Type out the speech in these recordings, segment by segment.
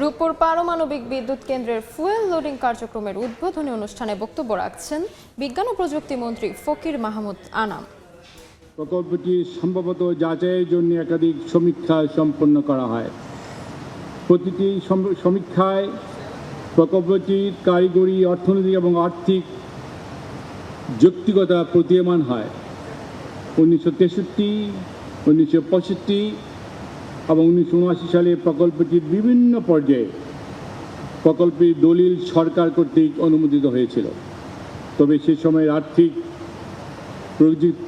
রূপপুর পারমাণবিক বিদ্যুৎ কেন্দ্রের ফুয়েল লোডিং কার্যক্রমের উদ্বোধনী অনুষ্ঠানে বক্তব্য রাখছেন বিজ্ঞান ও প্রযুক্তি মন্ত্রী ফকির মাহমুদ আনাম। প্রকল্পটি সম্ভবত যাচাইয়ের জন্য একাধিক সমীক্ষা সম্পন্ন করা হয়। প্রতিটি সমীক্ষায় প্রকল্পটির কারিগরি, অর্থনৈতিক এবং আর্থিক যৌক্তিকতা প্রতীয়মান হয়। 1963, 1965 এবং 1979 সালে প্রকল্পটির বিভিন্ন পর্যায়ে প্রকল্পের দলিল সরকার কর্তৃক অনুমোদিত হয়েছিল। তবে সে সময়ের আর্থিক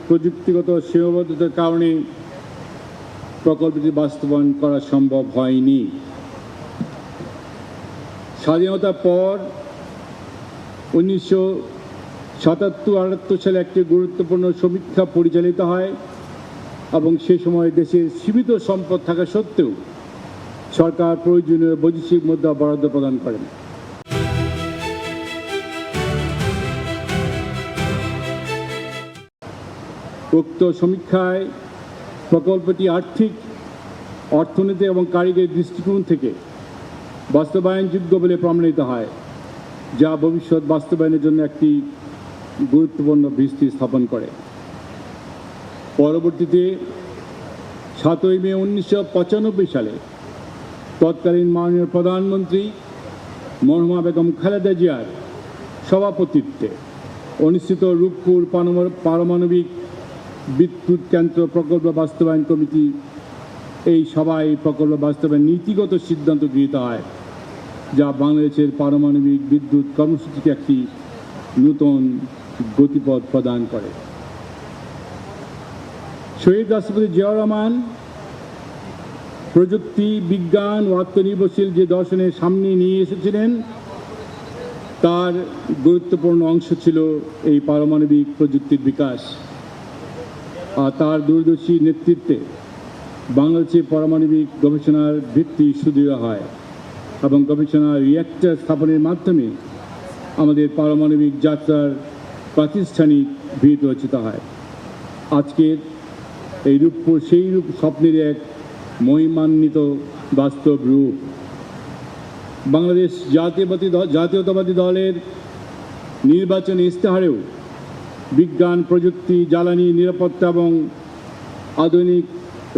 প্রযুক্তিগত সীমাবদ্ধতার কারণে প্রকল্পটি বাস্তবায়ন করা সম্ভব হয়নি। স্বাধীনতার পর 1977-78 সালে একটি গুরুত্বপূর্ণ সমীক্ষা পরিচালিত হয় এবং সে সময় দেশের সীমিত সম্পদ থাকা সত্ত্বেও সরকার প্রয়োজনীয় বৈদেশিক মুদ্রা বরাদ্দ প্রদান করেন। উক্ত সমীক্ষায় প্রকল্পটি আর্থিক, অর্থনৈতিক এবং কারিগরি দৃষ্টিকোণ থেকে বাস্তবায়নযোগ্য বলে প্রমাণিত হয়, যা ভবিষ্যৎ বাস্তবায়নের জন্য একটি গুরুত্বপূর্ণ ভিত্তি স্থাপন করে। পরবর্তীতে 7ই মে 1995 সালে তৎকালীন মাননীয় প্রধানমন্ত্রী মরহুমা বেগম খালেদা জিয়ার সভাপতিত্বে অনুষ্ঠিত রূপপুর পারমাণবিক বিদ্যুৎ কেন্দ্র প্রকল্প বাস্তবায়ন কমিটি এই সভায় প্রকল্প বাস্তবায়ন নীতিগত সিদ্ধান্ত গৃহীত হয়, যা বাংলাদেশের পারমাণবিক বিদ্যুৎ কর্মসূচিকে একটি নতুন গতিপথ প্রদান করে। শহীদ রাষ্ট্রপতি জিয়াউর রহমান প্রযুক্তি, বিজ্ঞান ও আত্মনির্ভরশীল যে দর্শনের সামনে নিয়ে এসেছিলেন, তার গুরুত্বপূর্ণ অংশ ছিল এই পারমাণবিক প্রযুক্তির বিকাশ। আর তার দূরদর্শী নেতৃত্বে বাংলাদেশের পারমাণবিক গবেষণার ভিত্তি সুদৃঢ় হয় এবং গবেষণা রিঅ্যাক্টর স্থাপনের মাধ্যমে আমাদের পারমাণবিক যাত্রার প্রাতিষ্ঠানিক ভিত রচিত হয়। আজকের এই রূপপুর সেই স্বপ্নের এক মহিমান্বিত বাস্তব রূপ। বাংলাদেশ জাতীয়তাবাদী দলের নির্বাচনী ইস্তেহারেও বিজ্ঞান, প্রযুক্তি, জ্বালানি, নিরাপত্তা এবং আধুনিক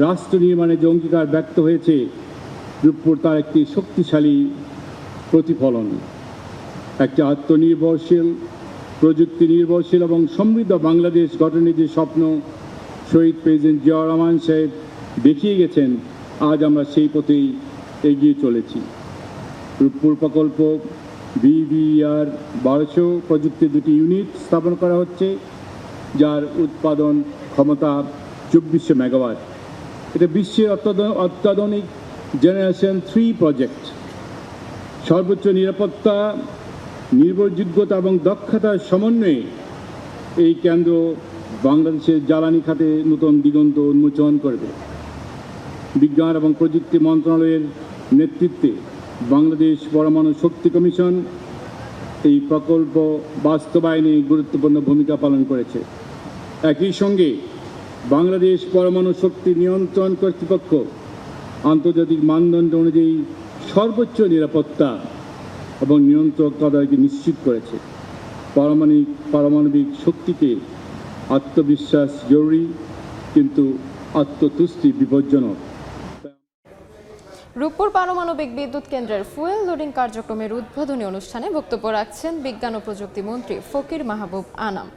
রাষ্ট্র নির্মাণের যে অঙ্গীকার ব্যক্ত হয়েছে, রূপপুর তার একটি শক্তিশালী প্রতিফলন। একটি আত্মনির্ভরশীল, প্রযুক্তি নির্ভরশীল এবং সমৃদ্ধ বাংলাদেশ গঠনের যে স্বপ্ন শহীদ প্রেসিডেন্ট জিয়াউর রহমান সাহেব দেখিয়ে গেছেন, আজ আমরা সেই পথেই এগিয়ে চলেছি। রূপপুর প্রকল্প BVER 1200 প্রযুক্তির 2টি ইউনিট স্থাপন করা হচ্ছে, যার উৎপাদন ক্ষমতা 2400 মেগাওয়াট। এটা বিশ্বের অত্যাধুনিক জেনারেশন 3 প্রজেক্ট। সর্বোচ্চ নিরাপত্তা, নির্ভরযোগ্যতা এবং দক্ষতার সমন্বয়ে এই কেন্দ্র বাংলাদেশের জ্বালানি খাতে নতুন দিগন্ত উন্মোচন করবে। বিজ্ঞান এবং প্রযুক্তি মন্ত্রণালয়ের নেতৃত্বে বাংলাদেশ পরমাণু শক্তি কমিশন এই প্রকল্প বাস্তবায়নে গুরুত্বপূর্ণ ভূমিকা পালন করেছে। একই সঙ্গে বাংলাদেশ পরমাণু শক্তি নিয়ন্ত্রণ কর্তৃপক্ষ আন্তর্জাতিক মানদণ্ড অনুযায়ী সর্বোচ্চ নিরাপত্তা এবং নিয়ন্ত্রণকে নিশ্চিত করেছে। পারমাণবিক শক্তিকে আত্মবিশ্বাস জরুরি, কিন্তু আত্মতুষ্টি বিপজ্জনক। রূপপুর পারমাণবিক বিদ্যুৎ কেন্দ্রের ফুয়েল লোডিং কার্যক্রমের উদ্বোধনী অনুষ্ঠানে বক্তব্য রাখছেন বিজ্ঞান ও প্রযুক্তি মন্ত্রী ফকির মাহবুব আনাম।